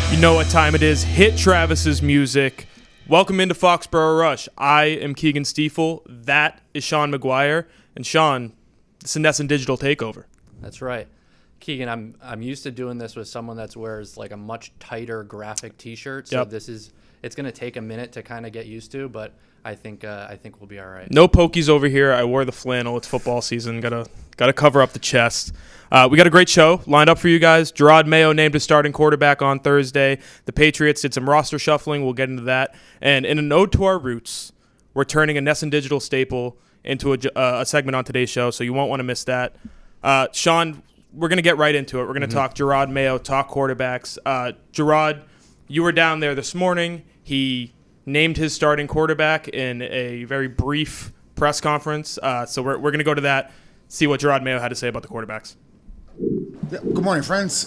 You know what time it is. Hit Travis's music. Welcome into Foxboro Rush. I am Keagan Stiefel. That is Sean McGuire. And Sean, it's a Nesson Digital Takeover. That's right. Keagan, I'm used to doing this with someone that wears like a much tighter graphic T-shirt. So it's going to take a minute to kind of get used to, but I think we'll be all right. No pokies over here. I wore the flannel. It's football season. Gotta cover up the chest. We got a great show lined up for you guys. Jerod Mayo named a starting quarterback on Thursday. The Patriots did some roster shuffling. We'll get into that. And in an ode to our roots, we're turning a Nesson Digital staple into a segment on today's show, so you won't want to miss that. Sean, we're going to get right into it. We're going to talk Jerod Mayo, talk quarterbacks. Jerod, you were down there this morning. He named his starting quarterback in a very brief press conference. So we're going to go to that, see what Jerod Mayo had to say about the quarterbacks. Good morning, friends.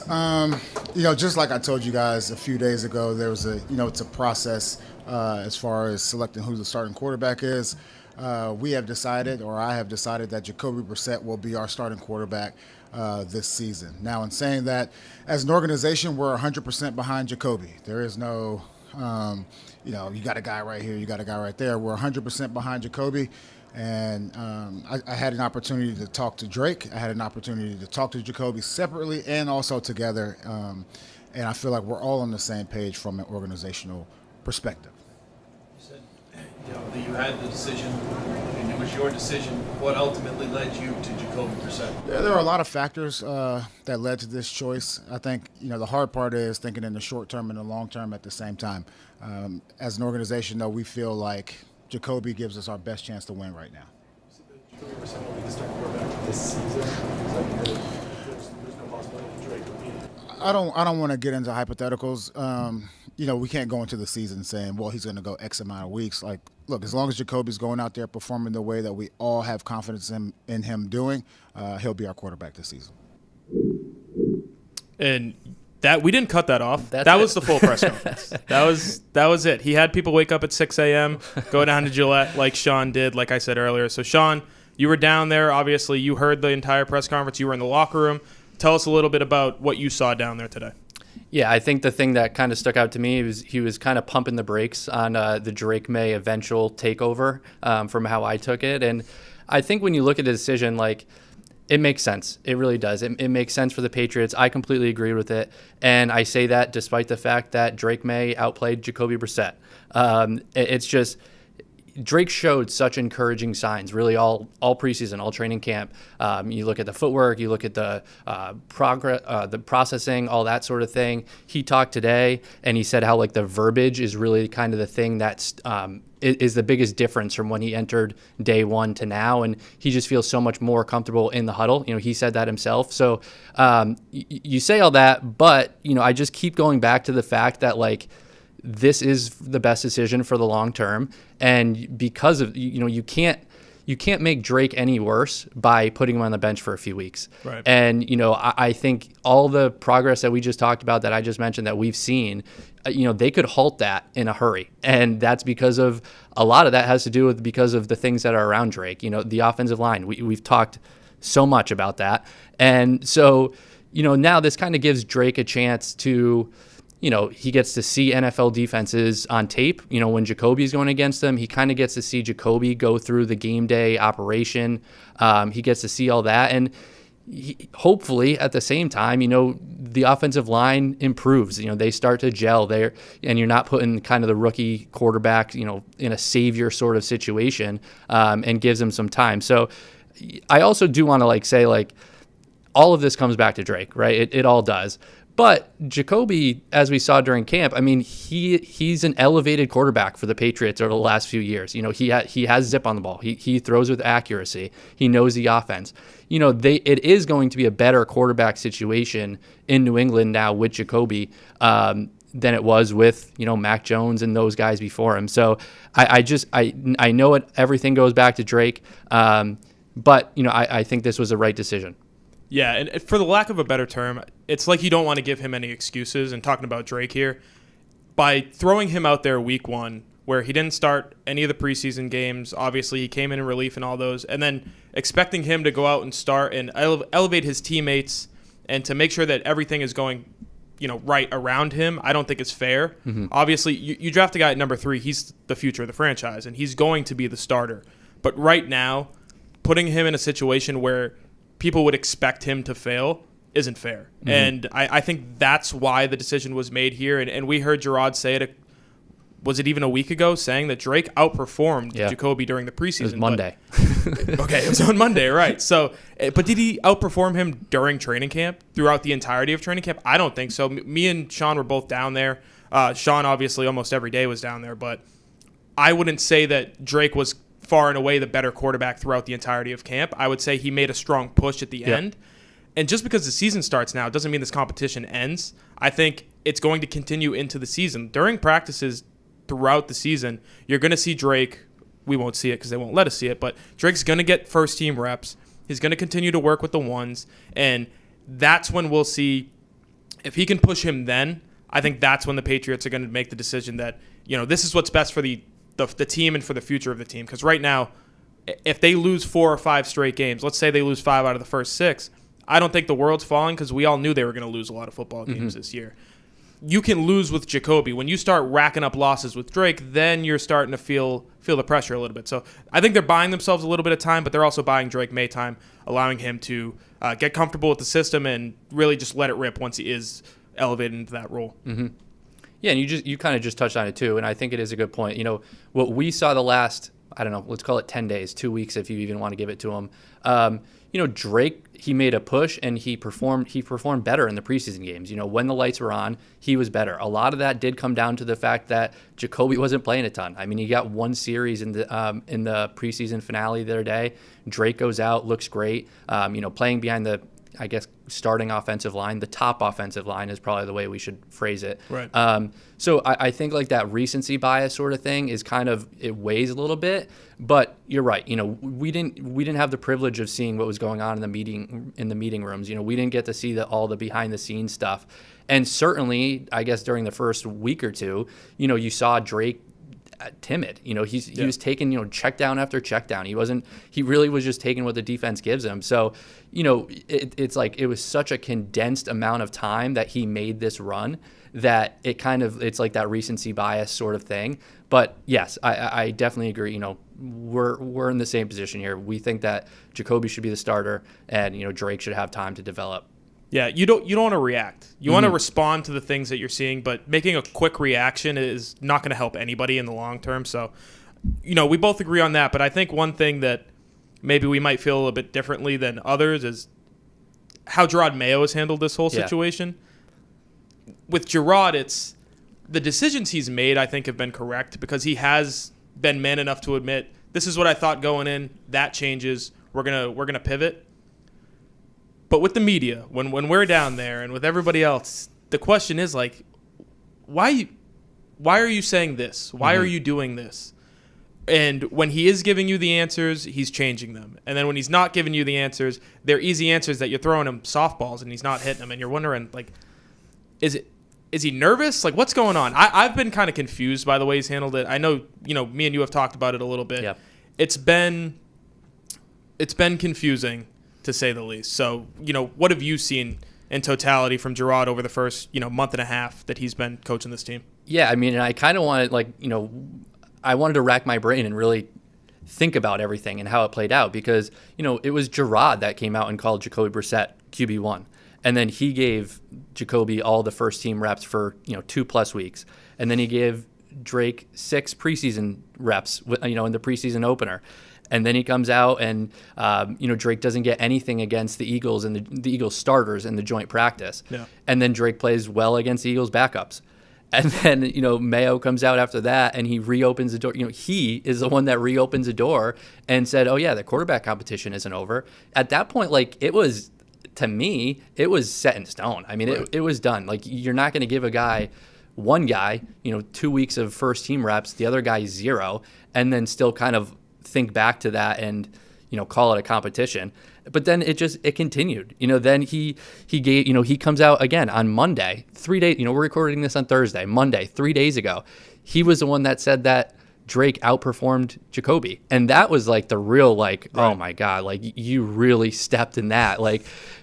Just like I told you guys a few days ago, there was it's a process as far as selecting who the starting quarterback is. I have decided that Jacoby Brissett will be our starting quarterback this season. Now, in saying that, as an organization, we're 100% behind Jacoby. There is no, you got a guy right here, you got a guy right there. We're 100% behind Jacoby. And I had an opportunity to talk to Drake. I had an opportunity to talk to Jacoby separately and also together. And I feel like we're all on the same page from an organizational perspective. You said that you had the decision, and it was your decision. What ultimately led you to Jacoby Brissett? There are a lot of factors that led to this choice. I think the hard part is thinking in the short term and the long term at the same time. As an organization, though, we feel like Jacoby gives us our best chance to win right now. So Jacoby Brissett will be the starting quarterback this season. There's no possibility of Drake repeating. I don't want to get into hypotheticals. We can't go into the season saying, well, he's going to go X amount of weeks. Like, look, as long as Jacoby's going out there performing the way that we all have confidence in him doing, he'll be our quarterback this season. And that we didn't cut that off. That was the full press conference. That was it. He had people wake up at 6 a.m., go down to Gillette like Sean did, like I said earlier. So, Sean, you were down there. Obviously, you heard the entire press conference. You were in the locker room. Tell us a little bit about what you saw down there today. Yeah, I think the thing that kind of stuck out to me was he was kind of pumping the brakes on the Drake Maye eventual takeover from how I took it. And I think when you look at the decision, like, it makes sense. It really does. It makes sense for the Patriots. I completely agree with it. And I say that despite the fact that Drake Maye outplayed Jacoby Brissett. It's just Drake showed such encouraging signs, really all preseason, all training camp. You look at the footwork, you look at the progress, the processing, all that sort of thing. He talked today, and he said how like the verbiage is really kind of the thing that's is the biggest difference from when he entered day one to now, and he just feels so much more comfortable in the huddle. He said that himself. So you say all that, but I just keep going back to the fact that like this is the best decision for the long term, and because of you can't make Drake any worse by putting him on the bench for a few weeks. Right. And I think all the progress that we just talked about, that I just mentioned, that we've seen, they could halt that in a hurry, and that's because of a lot of that has to do with because of the things that are around Drake. The offensive line. We've talked so much about that, and so now this kind of gives Drake a chance to. He gets to see NFL defenses on tape. When Jacoby's going against them, he kind of gets to see Jacoby go through the game day operation. He gets to see all that. And hopefully at the same time, the offensive line improves. They start to gel there, and you're not putting kind of the rookie quarterback, in a savior sort of situation, and gives him some time. So I also do want to say all of this comes back to Drake, right? It all does. But Jacoby, as we saw during camp, he's an elevated quarterback for the Patriots over the last few years. He has zip on the ball. He throws with accuracy. He knows the offense. It is going to be a better quarterback situation in New England now with Jacoby than it was with Mac Jones and those guys before him. So I know everything goes back to Drake, but I think this was the right decision. Yeah, and for the lack of a better term, it's like you don't want to give him any excuses. And talking about Drake here, by throwing him out there week one, where he didn't start any of the preseason games, obviously he came in relief in all those, and then expecting him to go out and start and elevate his teammates and to make sure that everything is going right around him, I don't think it's fair. Obviously, you draft a guy at number 3, he's the future of the franchise, and he's going to be the starter. But right now, putting him in a situation where people would expect him to fail isn't fair. And I think that's why the decision was made here. And we heard Jerod say it, was it even a week ago, saying that Drake outperformed Jacoby during the preseason. It was Monday. Okay, it was on Monday, right. So, but did he outperform him during training camp, throughout the entirety of training camp? I don't think so. Me and Sean were both down there. Sean, obviously, almost every day was down there. But I wouldn't say that Drake was far and away the better quarterback throughout the entirety of camp. I would say he made a strong push at the end. And just because the season starts now doesn't mean this competition ends. I think it's going to continue into the season. During practices throughout the season, you're going to see Drake. We won't see it because they won't let us see it, but Drake's going to get first-team reps. He's going to continue to work with the ones, and that's when we'll see if he can push him then. I think that's when the Patriots are going to make the decision that, this is what's best for the team and for the future of the team. Because right now, if they lose 4 or 5 straight games, let's say they lose 5 out of the first 6, I don't think the world's falling because we all knew they were going to lose a lot of football games this year. You can lose with Jacoby. When you start racking up losses with Drake, then you're starting to feel the pressure a little bit. So I think they're buying themselves a little bit of time, but they're also buying Drake Maye time, allowing him to get comfortable with the system and really just let it rip once he is elevated into that role. Yeah, and you kind of just touched on it too, and I think it is a good point. What we saw the last, I don't know, let's call it 10 days, 2 weeks if you even want to give it to him. Drake, he made a push and he performed better in the preseason games. When the lights were on, he was better. A lot of that did come down to the fact that Jacoby wasn't playing a ton. I mean, he got 1 series in the preseason finale the other day. Drake goes out, looks great. Playing behind the, I guess, starting offensive line, the top offensive line is probably the way we should phrase it. Right. So I think like that recency bias sort of thing is kind of, it weighs a little bit, but you're right. We didn't have the privilege of seeing what was going on in the meeting rooms. We didn't get to see all the behind the scenes stuff. And certainly, I guess during the first week or two, you saw Drake timid. He was taking, check down after check down. He really was just taking what the defense gives him. So, it's like it was such a condensed amount of time that he made this run that it's like that recency bias sort of thing. But yes, I definitely agree. We're in the same position here. We think that Jacoby should be the starter and, Drake should have time to develop. Yeah, you don't want to react. You want to respond to the things that you're seeing, but making a quick reaction is not going to help anybody in the long term. So, we both agree on that. But I think one thing that maybe we might feel a little bit differently than others is how Jerod Mayo has handled this whole situation. With Jerod, it's the decisions he's made, I think, have been correct because he has been man enough to admit, this is what I thought going in. That changes. We're gonna pivot. But with the media, when we're down there and with everybody else, the question is like, why are you saying this? Why are you doing this? And when he is giving you the answers, he's changing them. And then when he's not giving you the answers, they're easy answers that you're throwing him softballs and he's not hitting them. And you're wondering, like, is he nervous? Like, what's going on? I've been kind of confused by the way he's handled it. I know, me and you have talked about it a little bit. Yeah. It's been confusing, to say the least. So, what have you seen in totality from Jerod over the first, month and a half that he's been coaching this team? Yeah, I mean, and I kind of wanted, I wanted to rack my brain and really think about everything and how it played out because, it was Jerod that came out and called Jacoby Brissett QB1. And then he gave Jacoby all the first team reps for, 2+ weeks. And then he gave Drake 6 preseason reps, in the preseason opener. And then he comes out and, Drake doesn't get anything against the Eagles and the Eagles starters in the joint practice. Yeah. And then Drake plays well against the Eagles backups. And then, Mayo comes out after that and he reopens the door. He is the one that reopens the door and said, oh, yeah, the quarterback competition isn't over. At that point, to me, it was set in stone. I mean, right. It was done. Like, you're not going to give one guy, 2 weeks of first team reps, the other guy 0, and then still kind of think back to that and, call it a competition. But then it continued. Then he gave, he comes out again on Monday, 3 days, we're recording this on Thursday, Monday, 3 days ago. He was the one that said that Drake outperformed Jacoby. And that was the real, right. Oh my God, you really stepped in that.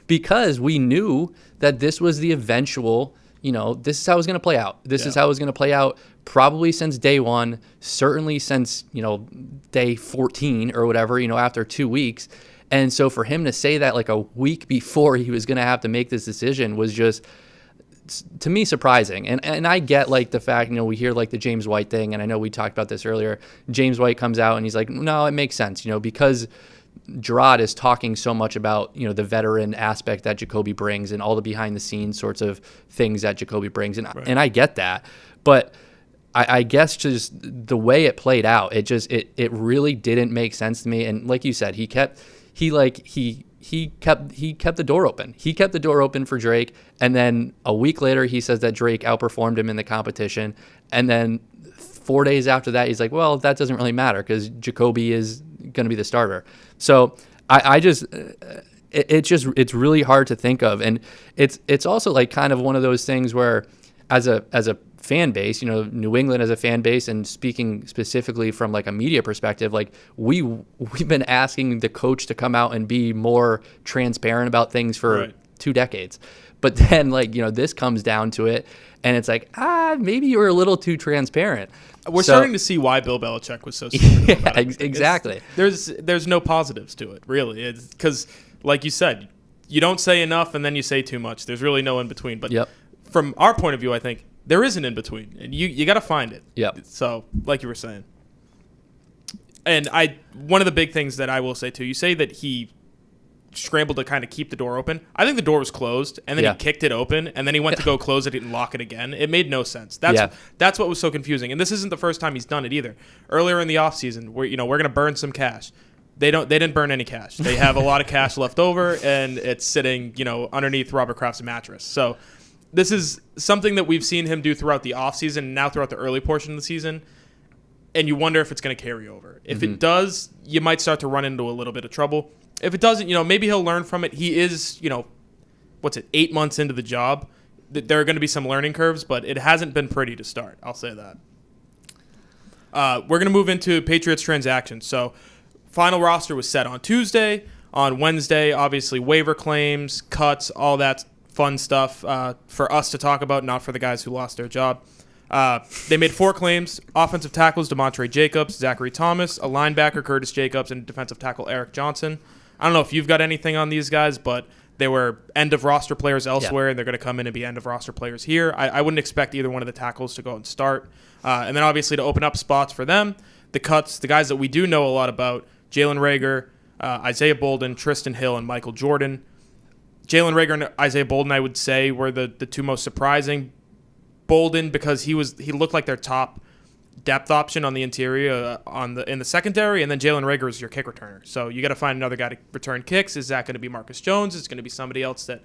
Because we knew that this was the eventual, this is how it's going to play out. This is how it's going to play out probably since day one, certainly since, day 14 or whatever, after 2 weeks. And so for him to say that like a week before he was going to have to make this decision was just, to me, surprising. And I get like the fact, we hear like the James White thing, and I know we talked about this earlier. James White comes out and he's like, no, it makes sense, because Jerod is talking so much about, the veteran aspect that Jacoby brings and all the behind the scenes sorts of things that Jacoby brings. And I get that. But I guess just the way it played out, it really didn't make sense to me. And like you said, he kept the door open. He kept the door open for Drake. And then a week later, he says that Drake outperformed him in the competition. And then 4 days after that, he's like, well, that doesn't really matter because Jacoby is going to be the starter. So it's really hard to think of. And it's also like kind of one of those things where as a fan base, New England as a fan base, and speaking specifically from like a media perspective, like we've been asking the coach to come out and be more transparent about things for 2 decades. But then this comes down to it, and it's like, maybe you were a little too transparent. We're starting to see why Bill Belichick was so secretive about it. Exactly. There's no positives to it, really. It's because, like you said, you don't say enough and then you say too much. There's really no in between. But from our point of view, I think there is an in between, and you got to find it. Yep. So, like you were saying, and one of the big things that I will say too, you say that he scrambled to kind of keep the door open. I think the door was closed, and then he kicked it open, and then he went to go close it and lock it again. It made no sense. That's what was so confusing. And this isn't the first time he's done it either. Earlier in the offseason, we're going to burn some cash. They didn't burn any cash. They have a lot of cash left over, and it's sitting, underneath Robert Kraft's mattress. So this is something that we've seen him do throughout the offseason and now throughout the early portion of the season, and you wonder if it's going to carry over. If it does, you might start to run into a little bit of trouble. If it doesn't, maybe he'll learn from it. He is, 8 months into the job. There are going to be some learning curves, but it hasn't been pretty to start. I'll say that. We're going to move into Patriots transactions. So final roster was set on Tuesday. On Wednesday, obviously, waiver claims, cuts, all that fun stuff for us to talk about, not for the guys who lost their job. They made 4 claims: offensive tackles Demontre Jacobs, Zachary Thomas, a linebacker Curtis Jacobs, and defensive tackle Eric Johnson. I don't know if you've got anything on these guys, but they were end-of-roster players elsewhere, and they're going to come in and be end-of-roster players here. I wouldn't expect either one of the tackles to go and start. And then, obviously, to open up spots for them, the cuts, the guys that we do know a lot about, Jalen Reagor, Isaiah Bolden, Tristan Hill, and Michael Jordan. Jalen Reagor and Isaiah Bolden, I would say, were the two most surprising. Bolden, because he looked like their top depth option on the interior in the secondary, and then Jalen Reagor is your kick returner. So you got to find another guy to return kicks. Is that going to be Marcus Jones? Is it going to be somebody else that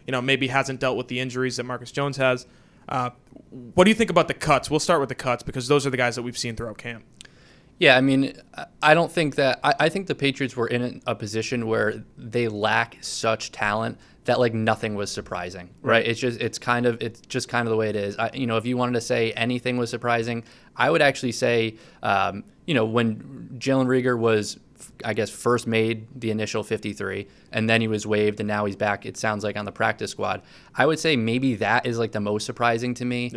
maybe hasn't dealt with the injuries that Marcus Jones has? What do you think about the cuts? We'll start with the cuts because those are the guys that we've seen throughout camp. Yeah, I mean, I don't think that – I think the Patriots were in a position where they lack such talent that, like, nothing was surprising, right? It's just kind of the way it is. If you wanted to say anything was surprising, I would actually say, when Jalen Reagor was, I guess, first made the initial 53, and then he was waived, and now he's back, it sounds like, on the practice squad. I would say maybe that is, like, the most surprising to me,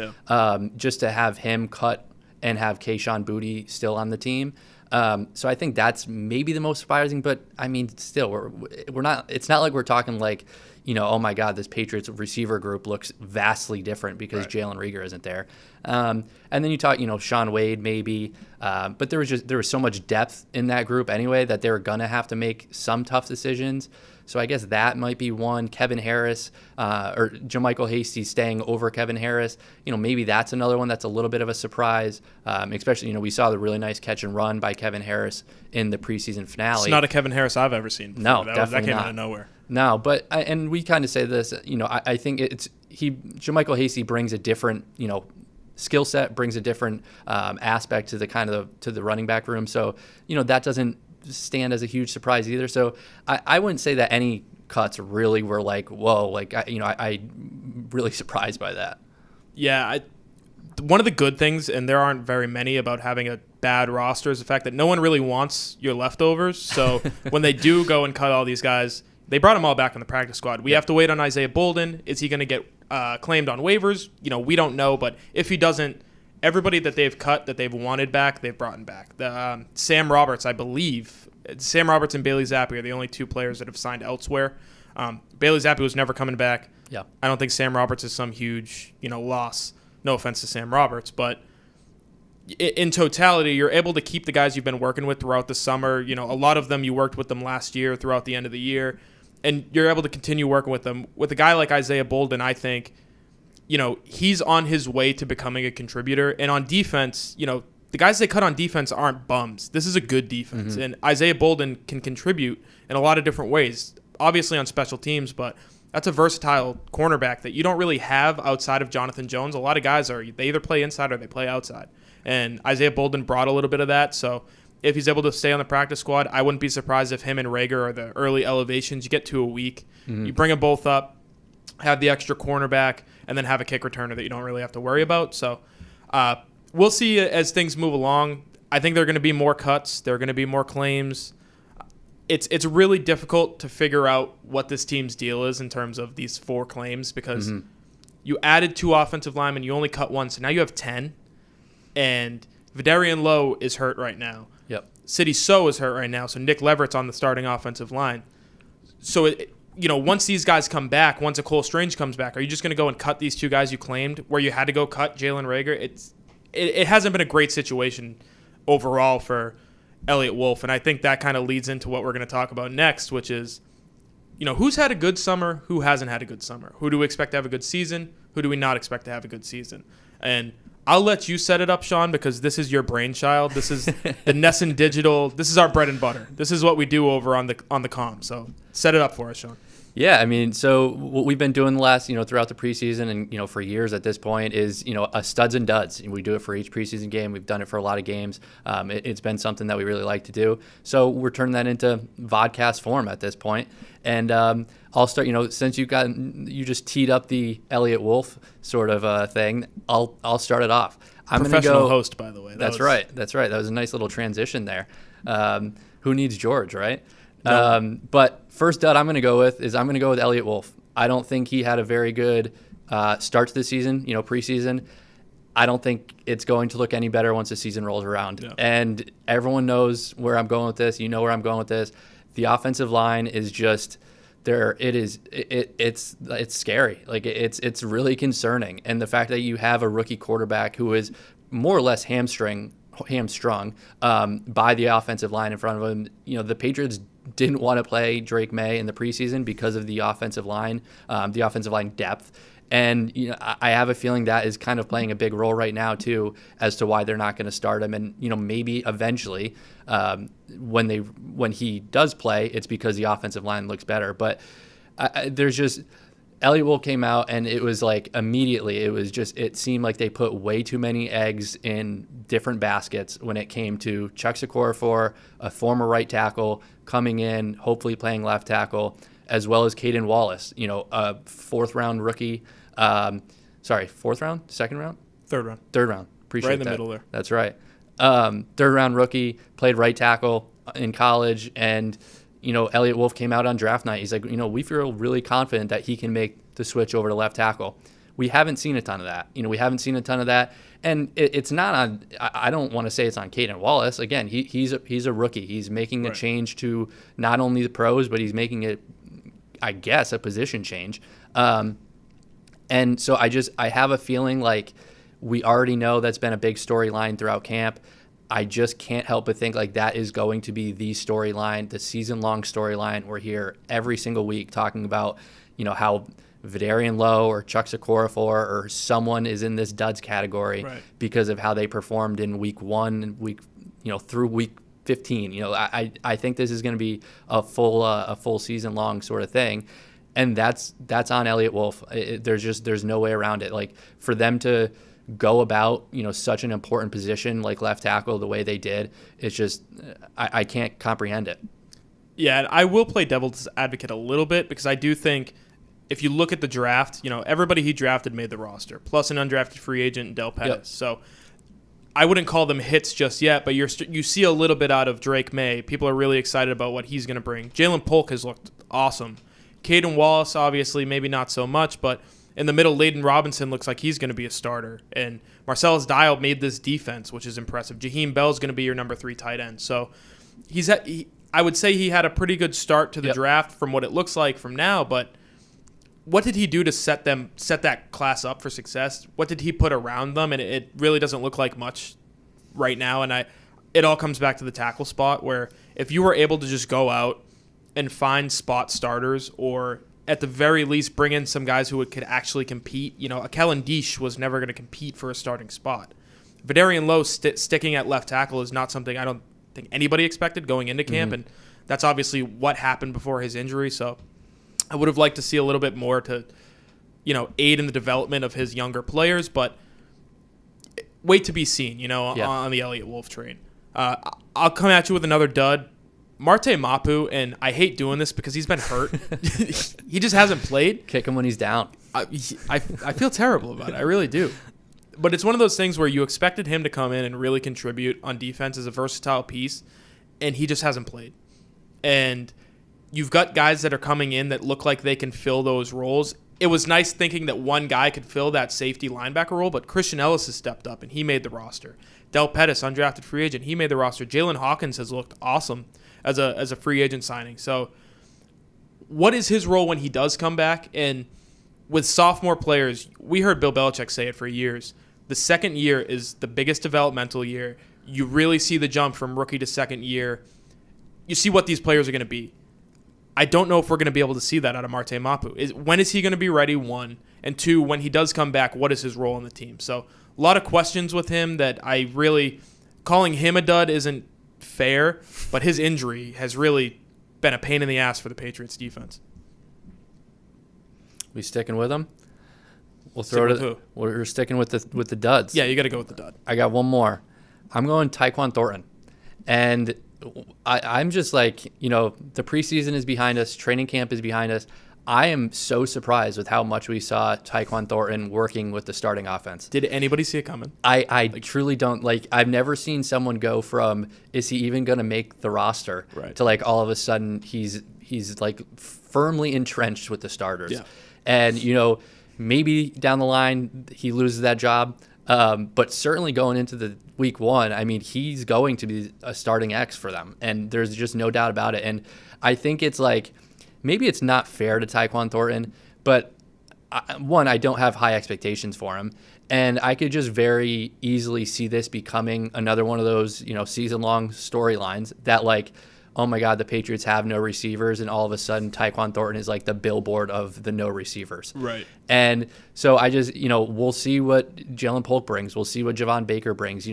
just to have him cut and have Keion Booty still on the team. So I think that's maybe the most surprising, but I mean, still, we're not. It's not like we're talking like, oh my God, this Patriots receiver group looks vastly different because Jalen Reagor isn't there. And then you talk, Sean Wade maybe, but there was so much depth in that group anyway that they were gonna have to make some tough decisions. So I guess that might be one. Kevin Harris or Jermichael Hasty staying over Kevin Harris. Maybe that's another one that's a little bit of a surprise. Especially, we saw the really nice catch and run by Kevin Harris in the preseason finale. It's not a Kevin Harris I've ever seen before. No, that came out of nowhere. No, but and we kind of say this. I think Jermichael Hasty brings a different skill set, brings a different aspect to the running back room. So that doesn't stand as a huge surprise either. So I wouldn't say that any cuts really were like, whoa, like I'm really surprised by that. Yeah, one of the good things, and there aren't very many about having a bad roster, is the fact that no one really wants your leftovers. So when they do go and cut all these guys, they brought them all back on the practice squad. We have to wait on Isaiah Bolden. Is he going to get claimed on waivers. We don't know, but if he doesn't, everybody that they've cut that they've wanted back, they've brought back. Sam Roberts, I believe. Sam Roberts and Bailey Zappi are the only two players that have signed elsewhere. Bailey Zappi was never coming back. Yeah. I don't think Sam Roberts is some huge, loss. No offense to Sam Roberts, but in totality, you're able to keep the guys you've been working with throughout the summer. A lot of them you worked with them last year throughout the end of the year, and you're able to continue working with them. With a guy like Isaiah Bolden, I think, he's on his way to becoming a contributor. And on defense, the guys they cut on defense aren't bums. This is a good defense, and Isaiah Bolden can contribute in a lot of different ways. Obviously on special teams, but that's a versatile cornerback that you don't really have outside of Jonathan Jones. A lot of guys they either play inside or they play outside. And Isaiah Bolden brought a little bit of that. So if he's able to stay on the practice squad, I wouldn't be surprised if him and Rager are the early elevations. You get to a week, you bring them both up, have the extra cornerback, and then have a kick returner that you don't really have to worry about. So we'll see as things move along. I think there are going to be more cuts. There are going to be more claims. It's really difficult to figure out what this team's deal is in terms of these 4 claims because you added 2 offensive linemen, you only cut 1, so now you have 10. And Vidarian Lowe is hurt right now. Yep. City So is hurt right now, so Nick Leverett's on the starting offensive line. So, once these guys come back, once a Cole Strange comes back, are you just going to go and cut these 2 guys you claimed where you had to go cut Jalen Rager? It hasn't been a great situation overall for Elliott Wolf, and I think that kind of leads into what we're going to talk about next, which is, who's had a good summer, who hasn't had a good summer? Who do we expect to have a good season? Who do we not expect to have a good season? And I'll let you set it up, Sean, because this is your brainchild. This is the Nesson Digital. This is our bread and butter. This is what we do over on the comm. So set it up for us, Sean. Yeah, I mean, so what we've been doing the last, throughout the preseason and, for years at this point is, a studs and duds. And we do it for each preseason game. We've done it for a lot of games. It's been something that we really like to do. So we're turning that into vodcast form at this point. And I'll start, since you just teed up the Elliott Wolf sort of thing, I'll start it off. I'm Professional host, by the way. That's right. That was a nice little transition there. Who needs George, right? No. But first dud I'm going to go with Elliott Wolf. I don't think he had a very good start to the season, preseason. I don't think it's going to look any better once the season rolls around. Yeah. And everyone knows where I'm going with this. You know where I'm going with this. The offensive line is just there. It's scary. Like it's really concerning. And the fact that you have a rookie quarterback who is more or less hamstrung by the offensive line in front of him. The Patriots didn't want to play Drake Maye in the preseason because of the offensive line depth. And I have a feeling that is kind of playing a big role right now too, as to why they're not going to start him. And maybe eventually, when he does play, it's because the offensive line looks better. But there's just Elliott Wolf came out, and it was like immediately, it seemed like they put way too many eggs in different baskets when it came to Chuck Okorafor, a former right tackle, coming in, hopefully playing left tackle, as well as Caden Wallace, a 4th round rookie. Fourth round? Second round? Third round. Third round. Appreciate right in the that. middle there. That's right. 3rd round rookie, played right tackle in college, and Elliott Wolf came out on draft night. He's like, we feel really confident that he can make the switch over to left tackle. We haven't seen a ton of that. And it's not on, I don't want to say it's on Caden Wallace. Again, he's a rookie. He's making a change to not only the pros, but he's making it, I guess, a position change. And so I have a feeling like we already know that's been a big storyline throughout camp. I just can't help but think like that is going to be the storyline, the season-long storyline. We're here every single week talking about, how Vidarian Lowe or Chuck Okorafor or someone is in this duds category because of how they performed in week 1, through week 15. I think this is going to be a full season-long sort of thing. And that's on Elliott Wolf. There's no way around it. Like, for them to go about such an important position like left tackle the way they did, it's just I can't comprehend it. Yeah, and I will play devil's advocate a little bit because I do think if you look at the draft, everybody he drafted made the roster, plus an undrafted free agent, Del Pettis. Yep. So I wouldn't call them hits just yet, but you see a little bit out of Drake Maye. People are really excited about what he's going to bring. Jalen Polk has looked awesome. Caden Wallace, obviously, maybe not so much, but In the middle, Layden Robinson looks like he's going to be a starter. And Marcellus Dial made this defense, which is impressive. Jaheim Bell's going to be your number 3 tight end. So I would say he had a pretty good start to the draft from what it looks like from now, but what did he do to set that class up for success? What did he put around them? And it really doesn't look like much right now. And it all comes back to the tackle spot, where if you were able to just go out and find spot starters, or at the very least bring in some guys who could actually compete. You know, a Kellen Diesch was never going to compete for a starting spot. Vidarian Lowe sticking at left tackle is not something I don't think anybody expected going into camp, and that's obviously what happened before his injury. So I would have liked to see a little bit more to, aid in the development of his younger players, but wait to be seen, on the Elliott Wolf train. I'll come at you with another dud. Marte Mapu, and I hate doing this because he's been hurt. He just hasn't played. Kick him when he's down. I feel terrible about it. I really do. But it's one of those things where you expected him to come in and really contribute on defense as a versatile piece, and he just hasn't played. And you've got guys that are coming in that look like they can fill those roles. It was nice thinking that one guy could fill that safety linebacker role, but Christian Ellis has stepped up, and he made the roster. Del Pettis, undrafted free agent, he made the roster. Jalen Hawkins has looked awesome as a free agent signing. So what is his role when he does come back? And with sophomore players, we heard Bill Belichick say it for years. The second year is the biggest developmental year. You really see the jump from rookie to second year. You see what these players are going to be. I don't know if we're going to be able to see that out of Marte Mapu. When is he going to be ready, 1? And 2, when he does come back, what is his role on the team? So a lot of questions with him that I really, calling him a dud isn't fair, but his injury has really been a pain in the ass for the Patriots defense. We sticking with him? We're sticking with the duds. Yeah, you got to go with the dud. I got one more. I'm going Tyquan Thornton. And I'm just like, the preseason is behind us. Training camp is behind us. I am so surprised with how much we saw Tyquan Thornton working with the starting offense. Did anybody see it coming? I truly don't. I've never seen someone go from, is he even going to make the roster, right, to all of a sudden he's firmly entrenched with the starters. Yeah. And, maybe down the line he loses that job. But certainly going into the week 1, I mean, he's going to be a starting X for them. And there's just no doubt about it. And I think it's maybe it's not fair to Tyquan Thornton, but I don't have high expectations for him. And I could just very easily see this becoming another one of those, season-long storylines that oh my God, the Patriots have no receivers, and all of a sudden Tyquan Thornton is the billboard of the no receivers. Right. And so I just, we'll see what Jalen Polk brings. We'll see what Javon Baker brings.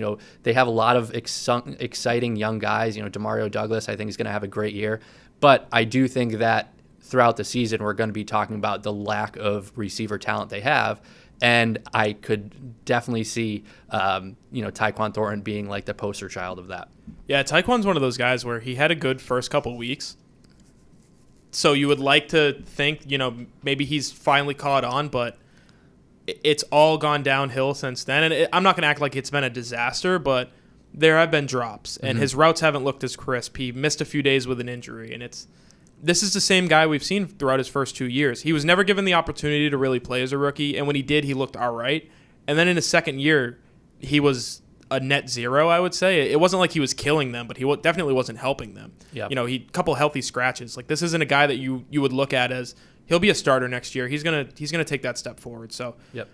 They have a lot of exciting young guys. Demario Douglas, I think, is going to have a great year. But I do think that throughout the season, we're going to be talking about the lack of receiver talent they have. And I could definitely see, Tyquan Thornton being the poster child of that. Yeah, Tyquan's one of those guys where he had a good first couple weeks. So you would like to think, maybe he's finally caught on, but it's all gone downhill since then. And I'm not going to act like it's been a disaster, but there have been drops, and his routes haven't looked as crisp. He missed a few days with an injury, and this is the same guy we've seen throughout his first 2 years. He was never given the opportunity to really play as a rookie, and when he did, he looked all right. And then in his second year, he was a net zero, I would say. It wasn't like he was killing them, but he definitely wasn't helping them. Yep. He couple healthy scratches. This isn't a guy that you would look at as he'll be a starter next year. He's gonna take that step forward. So, yep.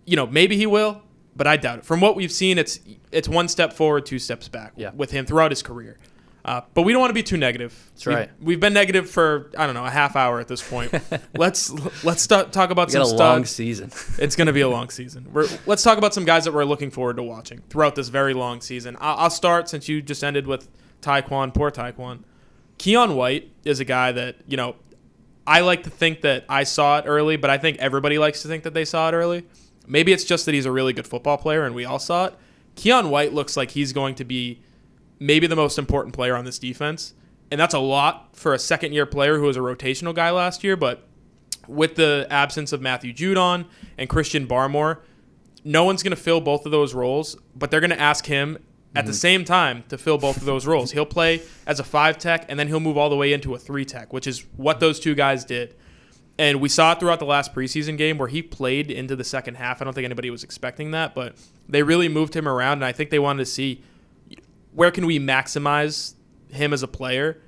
Maybe he will, but I doubt it. From what we've seen, it's 1 step forward, 2 steps back with him throughout his career. But we don't want to be too negative. That's right. We've been negative for, I don't know, a half hour at this point. Let's talk about some studs. It's a long season. It's going to be a long season. Let's talk about some guys that we're looking forward to watching throughout this very long season. I'll start since you just ended with Tyquan, poor Tyquan. Keion White is a guy that, I like to think that I saw it early, but I think everybody likes to think that they saw it early. Maybe it's just that he's a really good football player and we all saw it. Keion White looks like he's going to be maybe the most important player on this defense. And that's a lot for a second-year player who was a rotational guy last year. But with the absence of Matthew Judon and Christian Barmore, no one's going to fill both of those roles. But they're going to ask him at the same time to fill both of those roles. He'll play as a 5-tech, and then he'll move all the way into a 3-tech, which is what those two guys did. And we saw it throughout the last preseason game where he played into the second half. I don't think anybody was expecting that, but they really moved him around, and I think they wanted to see where can we maximize him as a player.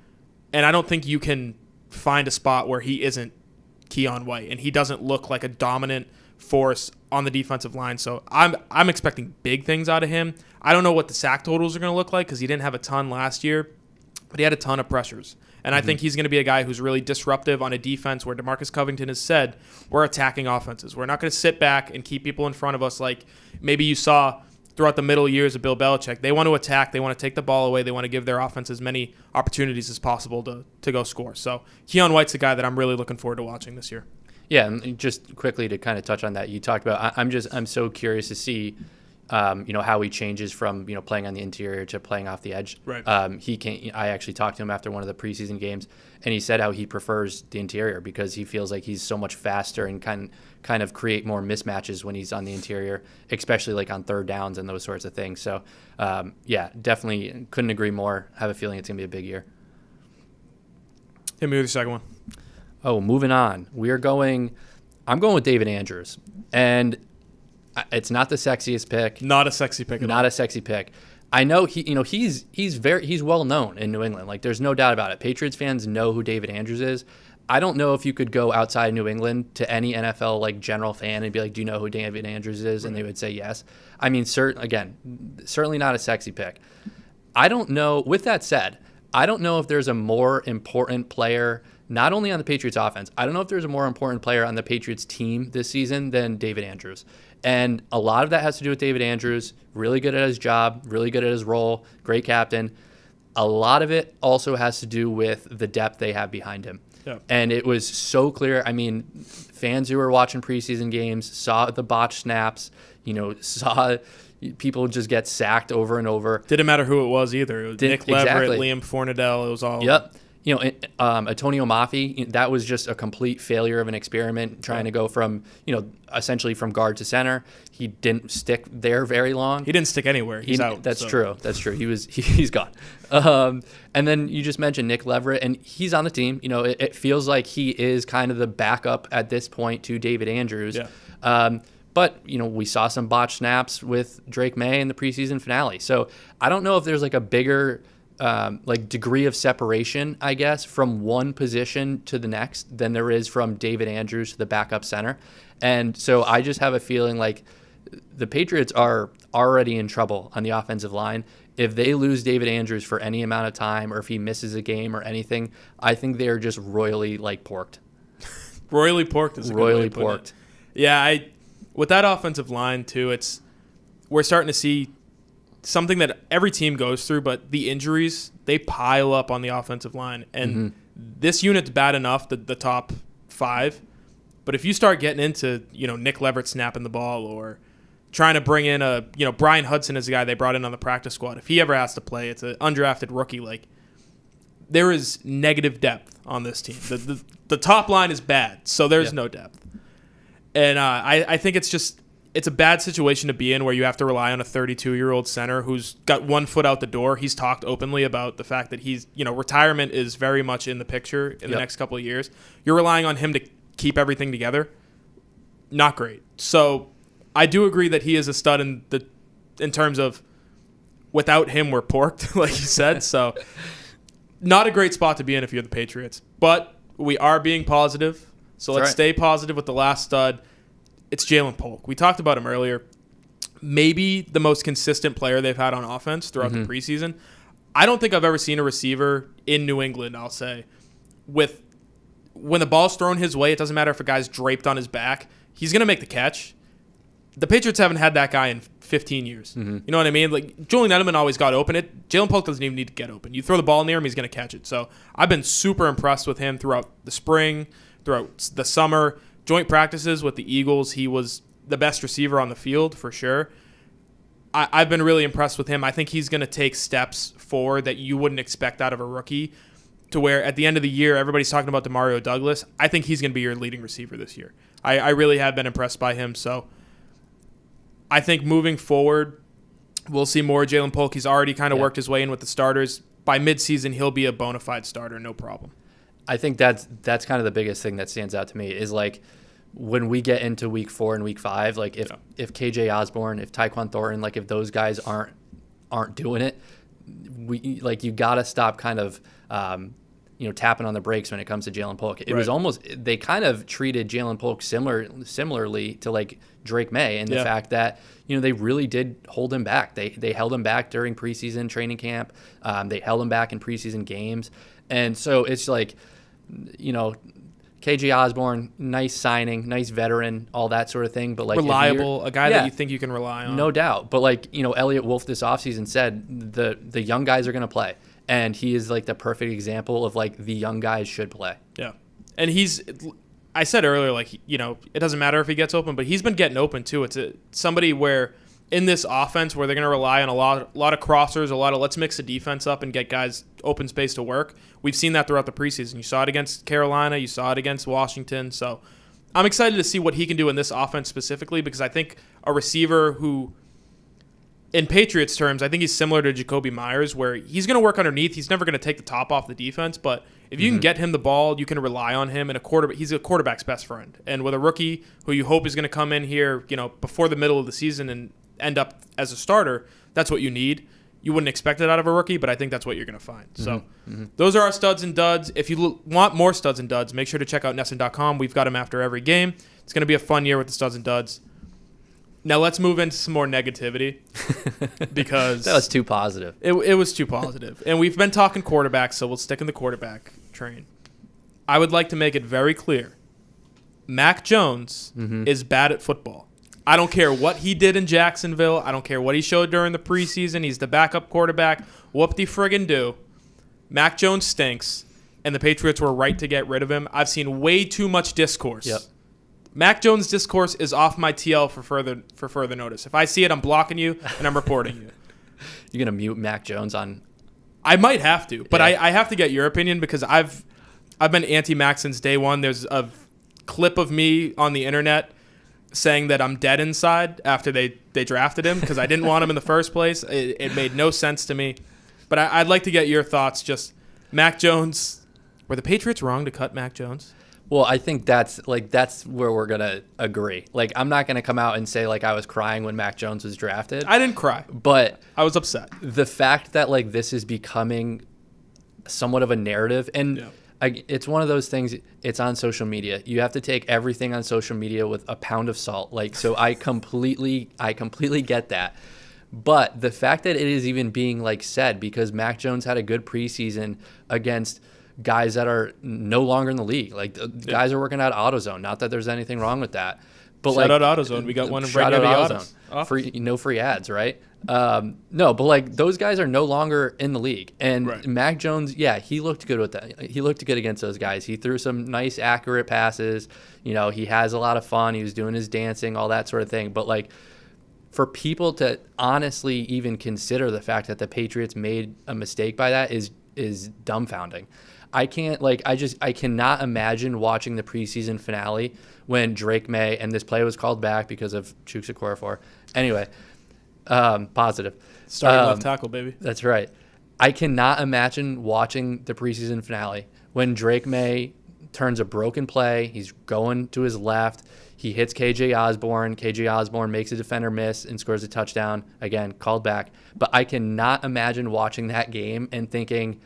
And I don't think you can find a spot where he isn't Keion White and he doesn't look like a dominant force on the defensive line. So I'm expecting big things out of him. I don't know what the sack totals are going to look like because he didn't have a ton last year, but he had a ton of pressures. And I think he's going to be a guy who's really disruptive on a defense where DeMarcus Covington has said, we're attacking offenses. We're not going to sit back and keep people in front of us like maybe you saw throughout the middle years of Bill Belichick. They want to attack. They want to take the ball away. They want to give their offense as many opportunities as possible to go score. So Keion White's a guy that I'm really looking forward to watching this year. Yeah, and just quickly to kind of touch on that, you talked about. I'm so curious to see, how he changes from playing on the interior to playing off the edge. Right. I actually talked to him after one of the preseason games, and he said how he prefers the interior because he feels like he's so much faster and kind of create more mismatches when he's on the interior, especially like on third downs and those sorts of things. So, definitely couldn't agree more. Have a feeling it's gonna be a big year. Hit me with the second one. Oh, moving on. I'm going with David Andrews. And it's not the sexiest pick. Not a sexy pick at all. Not a sexy pick. I know he's well known in New England. Like there's no doubt about it. Patriots fans know who David Andrews is. I don't know if you could go outside New England to any NFL like general fan and be like, "Do you know who David Andrews is?" And they would say yes. I mean, certainly not a sexy pick. I don't know. With that said, I don't know if there's a more important player, not only on the Patriots offense, I don't know if there's a more important player on the Patriots team this season than David Andrews. And a lot of that has to do with David Andrews, really good at his job, really good at his role, great captain. A lot of it also has to do with the depth they have behind him. Yeah. And it was so clear. I mean, fans who were watching preseason games saw the botched snaps, saw people just get sacked over and over. Didn't matter who it was either. It was Nick Leverett, exactly. Liam Fornadell. It was all. Yep. Antonio Mafi, that was just a complete failure of an experiment trying to go from, essentially from guard to center. He didn't stick there very long. He didn't stick anywhere. He's out. That's true. That's true. He's gone. And then you just mentioned Nick Leverett, and he's on the team. It feels like he is kind of the backup at this point to David Andrews. Yeah. But, we saw some botched snaps with Drake Maye in the preseason finale. So I don't know if there's like a bigger degree of separation, I guess, from one position to the next than there is from David Andrews to the backup center. And so I just have a feeling like the Patriots are already in trouble on the offensive line. If they lose David Andrews for any amount of time or if he misses a game or anything, I think they're just royally porked. Royally porked is a good way to put it. Yeah, with that offensive line too, we're starting to see something that every team goes through, but the injuries, they pile up on the offensive line. And this unit's bad enough, the top five. But if you start getting into, Nick Leverett snapping the ball or trying to bring in Brian Hudson is a guy they brought in on the practice squad. If he ever has to play, it's an undrafted rookie. There is negative depth on this team. The top line is bad, so there's no depth. And I think it's a bad situation to be in where you have to rely on a 32-year-old center who's got 1 foot out the door. He's talked openly about the fact that he's, retirement is very much in the picture in the next couple of years. You're relying on him to keep everything together. Not great. So I do agree that he is a stud in terms of without him, we're porked, like you said. So not a great spot to be in if you're the Patriots. But we are being positive. So let's stay positive with the last stud. It's Jalen Polk. We talked about him earlier. Maybe the most consistent player they've had on offense throughout the preseason. I don't think I've ever seen a receiver in New England, I'll say, when the ball's thrown his way, it doesn't matter if a guy's draped on his back. He's going to make the catch. The Patriots haven't had that guy in 15 years. You know what I mean? Julian Edelman always got open. Jalen Polk doesn't even need to get open. You throw the ball near him, he's going to catch it. So I've been super impressed with him throughout the spring, throughout the summer. Joint practices with the Eagles, he was the best receiver on the field for sure. I've been really impressed with him. I think he's going to take steps forward that you wouldn't expect out of a rookie to where at the end of the year, everybody's talking about Demario Douglas. I think he's going to be your leading receiver this year. I really have been impressed by him. So I think moving forward, we'll see more Jalen Polk. He's already kind of worked his way in with the starters. By midseason, he'll be a bona fide starter, no problem. I think that's kind of the biggest thing that stands out to me is like when we get into week 4 and week 5, like if KJ Osborne, if Tyquan Thornton, like if those guys aren't doing it, we like you got to stop kind of tapping on the brakes when it comes to Jalen Polk. It was almost they kind of treated Jalen Polk similarly to like Drake Maye and the fact that they really did hold him back. They held him back during preseason training camp. They held him back in preseason games, and so it's like KJ Osborne, nice signing, nice veteran, all that sort of thing. But like reliable, a guy that you think you can rely on. No doubt. But like, Elliot Wolf this offseason said the young guys are going to play. And he is like the perfect example of like the young guys should play. Yeah. And I said earlier, like, it doesn't matter if he gets open, but he's been getting open too. It's somebody where in this offense where they're going to rely on a lot of crossers, a lot of let's mix the defense up and get guys open space to work. We've seen that throughout the preseason. You saw it against Carolina. You saw it against Washington. So I'm excited to see what he can do in this offense specifically because I think a receiver who, in Patriots terms, I think he's similar to Jacoby Myers where he's going to work underneath. He's never going to take the top off the defense, but if you can get him the ball, you can rely on him. And he's a quarterback's best friend. And with a rookie who you hope is going to come in here, before the middle of the season and end up as a starter, that's what you need. You wouldn't expect it out of a rookie, but I think that's what you're going to find. So those are our studs and duds. If you want more studs and duds, make sure to check out Nesson.com. We've got them after every game. It's going to be a fun year with the studs and duds. Now let's move into some more negativity because that was too positive. It was too positive. And we've been talking quarterbacks, so we'll stick in the quarterback train. I would like to make it very clear. Mac Jones is bad at football. I don't care what he did in Jacksonville. I don't care what he showed during the preseason. He's the backup quarterback. Whoop-de-friggin' do. Mac Jones stinks, and the Patriots were right to get rid of him. I've seen way too much discourse. Yep. Mac Jones' discourse is off my TL for further notice. If I see it, I'm blocking you, and I'm reporting you. You're going to mute Mac Jones on... I might have to, but I have to get your opinion because I've been anti-Mac since day one. There's a clip of me on the internet saying that I'm dead inside after they drafted him because I didn't want him in the first place. It made no sense to me. But I'd like to get your thoughts. Just Mac Jones, were the Patriots wrong to cut Mac Jones? Well, I think that's where we're going to agree. Like, I'm not going to come out and say, like, I was crying when Mac Jones was drafted. I didn't cry. But I was upset. The fact that, like, this is becoming somewhat of a narrative, and it's one of those things, it's on social media. You have to take everything on social media with a pound of salt. Like, so I completely get that. But the fact that it is even being, like, said because Mac Jones had a good preseason against guys that are no longer in the league. Like, guys are working out AutoZone. Not that there's anything wrong with that. But shout out AutoZone. We got one right near the AutoZone. Free, no free ads, right? No, but like those guys are no longer in the league. And Mac Jones, he looked good with that. He looked good against those guys. He threw some nice, accurate passes. He has a lot of fun. He was doing his dancing, all that sort of thing. But like, for people to honestly even consider the fact that the Patriots made a mistake by that is dumbfounding. I cannot imagine watching the preseason finale when Drake Maye, and this play was called back because of Chuks Okorafor. Anyway, positive. Starting left tackle, baby. That's right. I cannot imagine watching the preseason finale when Drake Maye turns a broken play. He's going to his left. He hits KJ Osborne. KJ Osborne makes a defender miss and scores a touchdown. Again, called back. But I cannot imagine watching that game and thinking,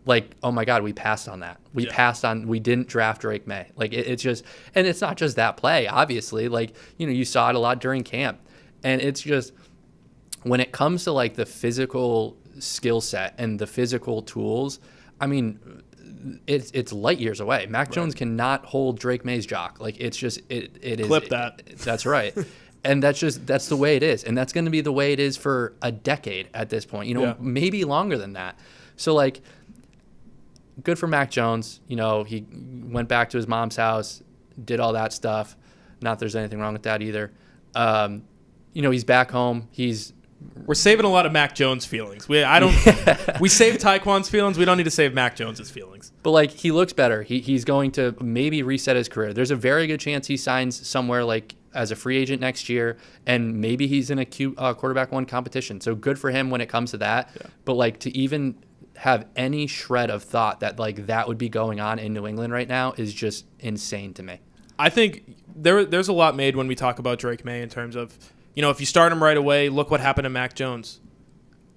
like, oh my God, we passed on that. We didn't draft Drake Maye. Like, it's just, and it's not just that play, obviously. Like, you saw it a lot during camp. And it's just, when it comes to like the physical skill set and the physical tools, I mean, it's light years away. Mac Jones cannot hold Drake Maye's jock. Like, it's just, it is. Clip that. That's right. And that's the way it is. And that's going to be the way it is for a decade at this point, maybe longer than that. So like, good for Mac Jones. He went back to his mom's house, did all that stuff. Not that there's anything wrong with that either. He's back home. We're saving a lot of Mac Jones feelings. We saved Tyquan's feelings. We don't need to save Mac Jones's feelings. But like, he looks better. He's going to maybe reset his career. There's a very good chance he signs somewhere like as a free agent next year, and maybe he's in a quarterback one competition. So good for him when it comes to that. Yeah. But like, to even have any shred of thought that like that would be going on in New England right now is just insane to me. I think there's a lot made when we talk about Drake Maye in terms of, if you start him right away, look what happened to Mac Jones.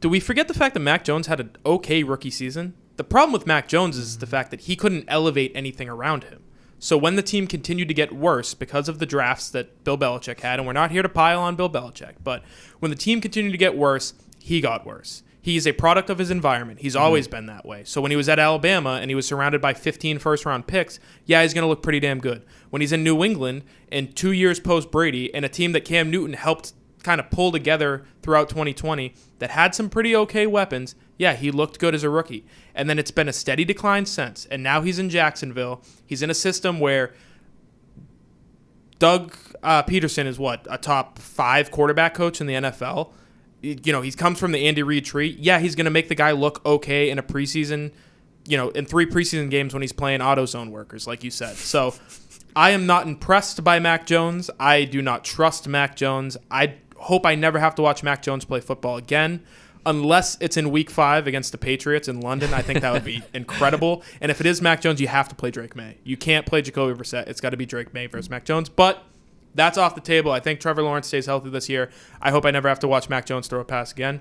Do we forget the fact that Mac Jones had an okay rookie season? The problem with Mac Jones is the fact that he couldn't elevate anything around him. So when the team continued to get worse because of the drafts that Bill Belichick had, and we're not here to pile on Bill Belichick, but when the team continued to get worse, he got worse. He's a product of his environment. He's always been that way. So when he was at Alabama and he was surrounded by 15 first-round picks, yeah, he's going to look pretty damn good. When he's in New England and 2 years post-Brady and a team that Cam Newton helped kind of pull together throughout 2020 that had some pretty okay weapons, yeah, he looked good as a rookie. And then it's been a steady decline since. And now he's in Jacksonville. He's in a system where Doug Peterson is a top 5 quarterback coach in the NFL. He comes from the Andy Reid tree. Yeah, he's going to make the guy look okay in a preseason, in 3 preseason games when he's playing AutoZone workers, like you said. So I am not impressed by Mac Jones. I do not trust Mac Jones. I hope I never have to watch Mac Jones play football again, unless it's in Week 5 against the Patriots in London. I think that would be incredible. And if it is Mac Jones, you have to play Drake Maye. You can't play Jacoby Brissett. It's got to be Drake Maye versus Mac Jones. But that's off the table. I think Trevor Lawrence stays healthy this year. I hope I never have to watch Mac Jones throw a pass again.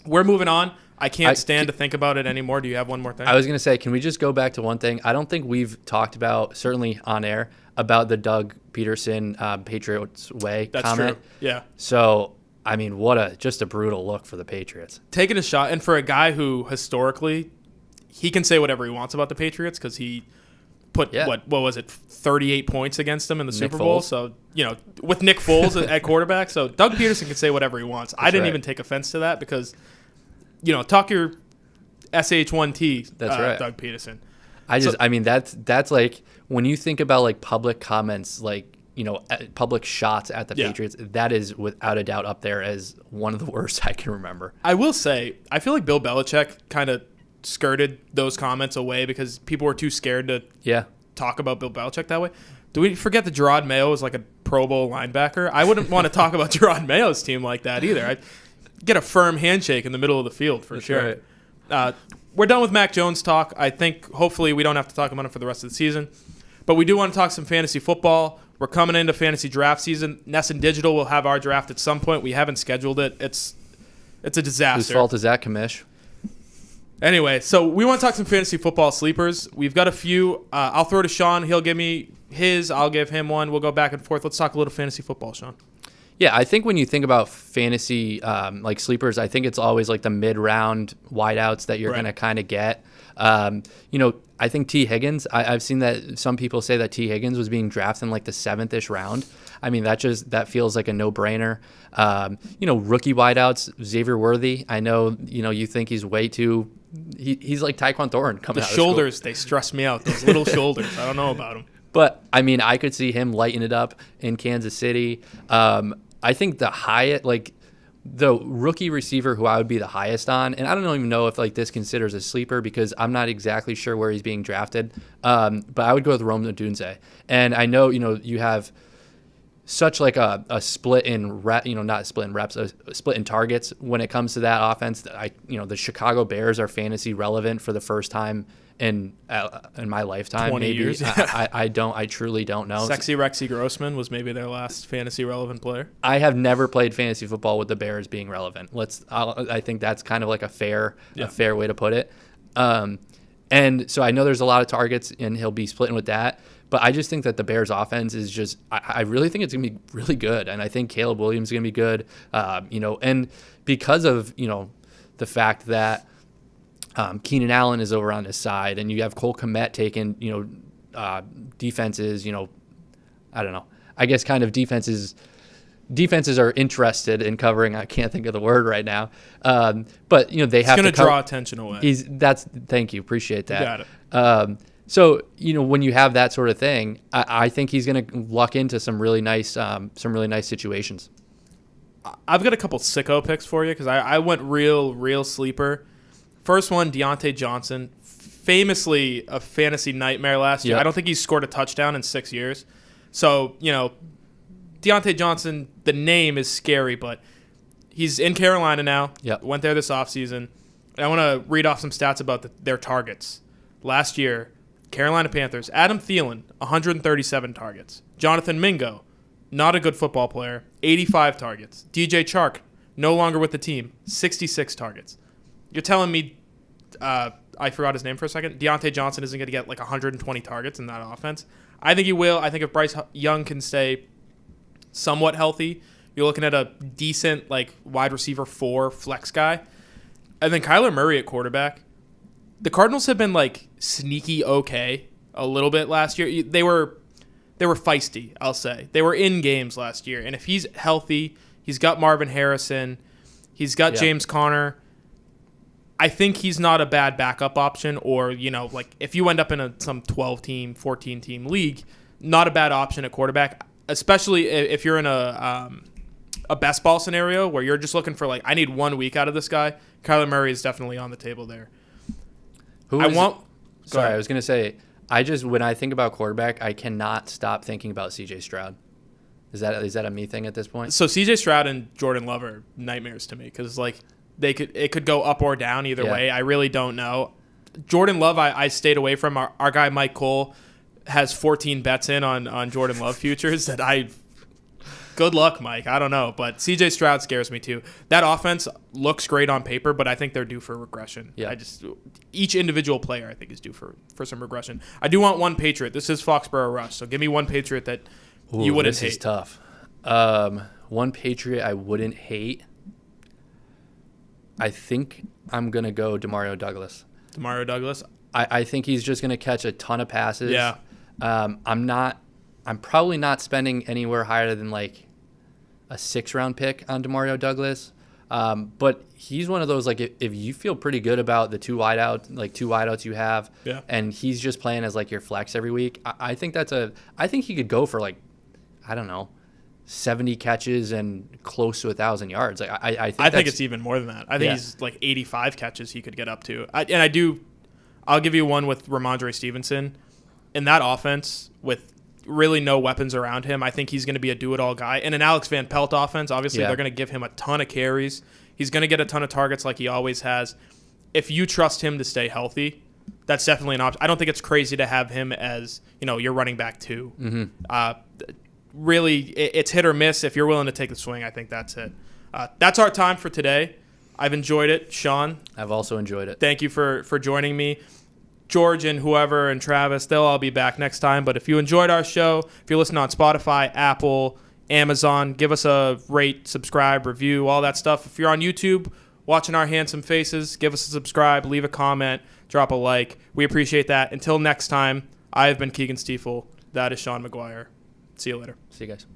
We're moving on. I can't stand to think about it anymore. Do you have one more thing? I was going to say, can we just go back to one thing? I don't think we've talked about, certainly on air, about the Doug Peterson Patriots way That's comment. True. Yeah. So, I mean, just a brutal look for the Patriots. Taking a shot, and for a guy who historically, he can say whatever he wants about the Patriots because he put, what was it, 38 points against them in the Super Bowl. Foles. So, with Nick Foles at quarterback. So Doug Peterson can say whatever he wants. I didn't right. even take offense to that because, talk your SH1T, That's right. Doug Peterson. That's like, when you think about like public comments, like, public shots at the Patriots, that is without a doubt up there as one of the worst I can remember. I will say, I feel like Bill Belichick kind of skirted those comments away because people were too scared to talk about Bill Belichick that way. Do we forget that Jerod Mayo is like a Pro Bowl linebacker? I wouldn't want to talk about Jerod Mayo's team like that either. I'd get a firm handshake in the middle of the field for sure. Right. We're done with Mac Jones talk. I think hopefully we don't have to talk about him for the rest of the season. But we do want to talk some fantasy football. We're coming into fantasy draft season. Nesson Digital will have our draft at some point. We haven't scheduled it. It's a disaster. Whose fault is that, Kamish? Anyway, so we want to talk some fantasy football sleepers. We've got a few. I'll throw to Sean. He'll give me his. I'll give him one. We'll go back and forth. Let's talk a little fantasy football, Sean. Yeah, I think when you think about fantasy like sleepers, I think it's always like the mid-round wideouts that you're going to kind of get. I think T. Higgins, I've seen that some people say that T. Higgins was being drafted in like the 7th-ish round. I mean, that feels like a no-brainer. Rookie wideouts, Xavier Worthy. I know, you think he's way too he's like Tyquan Thornton coming out of school. The shoulders, they stress me out. Those little shoulders. I don't know about him. But, I mean, I could see him lighting it up in Kansas City. I think the rookie receiver who I would be the highest on, and I don't even know if like this considers a sleeper because I'm not exactly sure where he's being drafted, but I would go with Rome Odunze. And I know, you have such like a split in not split in reps, a split in targets when it comes to that offense. The Chicago Bears are fantasy relevant for the first time in my lifetime. 20 maybe years. I truly don't know. Sexy Rexy Grossman was maybe their last fantasy relevant player. I have never played fantasy football with the Bears being relevant. I think that's kind of like a fair way to put it. And so I know there's a lot of targets and he'll be splitting with that. But I just think that the Bears offense is just I really think it's going to be really good. And I think Caleb Williams is going to be good, and because of, the fact that Keenan Allen is over on his side and you have Cole Kmet taking, defenses, I don't know. I guess kind of defenses are interested in covering. I can't think of the word right now. But, they have to draw attention away. Thank you. Appreciate that. You got it. So, when you have that sort of thing, I think he's going to luck into some really nice situations. I've got a couple sicko picks for you because I went real sleeper. First one, Deontay Johnson, famously a fantasy nightmare last year. Yep. I don't think he's scored a touchdown in 6 years. So, Deontay Johnson, the name is scary, but he's in Carolina now. Yep. Went there this offseason. I want to read off some stats about their targets. Last year, Carolina Panthers, Adam Thielen, 137 targets. Jonathan Mingo, not a good football player, 85 targets. DJ Chark, no longer with the team, 66 targets. You're telling me, I forgot his name for a second, Deontay Johnson isn't going to get like 120 targets in that offense? I think he will. I think if Bryce Young can stay somewhat healthy, you're looking at a decent like wide receiver 4 flex guy. And then Kyler Murray at quarterback. The Cardinals have been like sneaky okay a little bit last year. They were feisty, I'll say. They were in games last year. And if he's healthy, he's got Marvin Harrison, he's got James Conner. I think he's not a bad backup option, or, like if you end up in some 12-team, 14-team league, not a bad option at quarterback, especially if you're in a best ball scenario where you're just looking for like, I need 1 week out of this guy. Kyler Murray is definitely on the table there. I was going to say, when I think about quarterback, I cannot stop thinking about CJ Stroud. Is that a me thing at this point? So CJ Stroud and Jordan Love are nightmares to me because like it could go up or down either way. I really don't know. Jordan Love, I stayed away from. Our guy Mike Cole has 14 bets in on Jordan Love futures that good luck, Mike. I don't know. But CJ Stroud scares me too. That offense looks great on paper, but I think they're due for regression. Yeah. Each individual player I think is due for some regression. I do want one Patriot. This is Foxboro Rush, so give me one Patriot that you wouldn't hate. This is tough. One Patriot I wouldn't hate. I think I'm going to go Demario Douglas. Demario Douglas? I think he's just going to catch a ton of passes. Yeah. I'm probably not spending anywhere higher than like a 6th-round pick on Demario Douglas. But he's one of those, like, if you feel pretty good about the two wideouts you have, and he's just playing as like your flex every week, I think he could go for like, I don't know, 70 catches and close to 1,000 yards. Like I think it's even more than that. I think he's like 85 catches he could get up to. I'll give you one with Ramondre Stevenson. In that offense with really no weapons around him, I think he's going to be a do-it-all guy. In an Alex Van Pelt offense, obviously they're going to give him a ton of carries. He's going to get a ton of targets like he always has. If you trust him to stay healthy, that's definitely an option. I don't think it's crazy to have him as, your running back 2. Mm-hmm. Really, it's hit or miss. If you're willing to take the swing, I think that's it. That's our time for today. I've enjoyed it. Sean? I've also enjoyed it. Thank you for joining me. George and whoever and Travis, they'll all be back next time. But if you enjoyed our show, if you're listening on Spotify, Apple, Amazon, give us a rate, subscribe, review, all that stuff. If you're on YouTube watching our handsome faces, give us a subscribe, leave a comment, drop a like. We appreciate that. Until next time, I have been Keagan Stiefel. That is Sean McGuire. See you later. See you guys.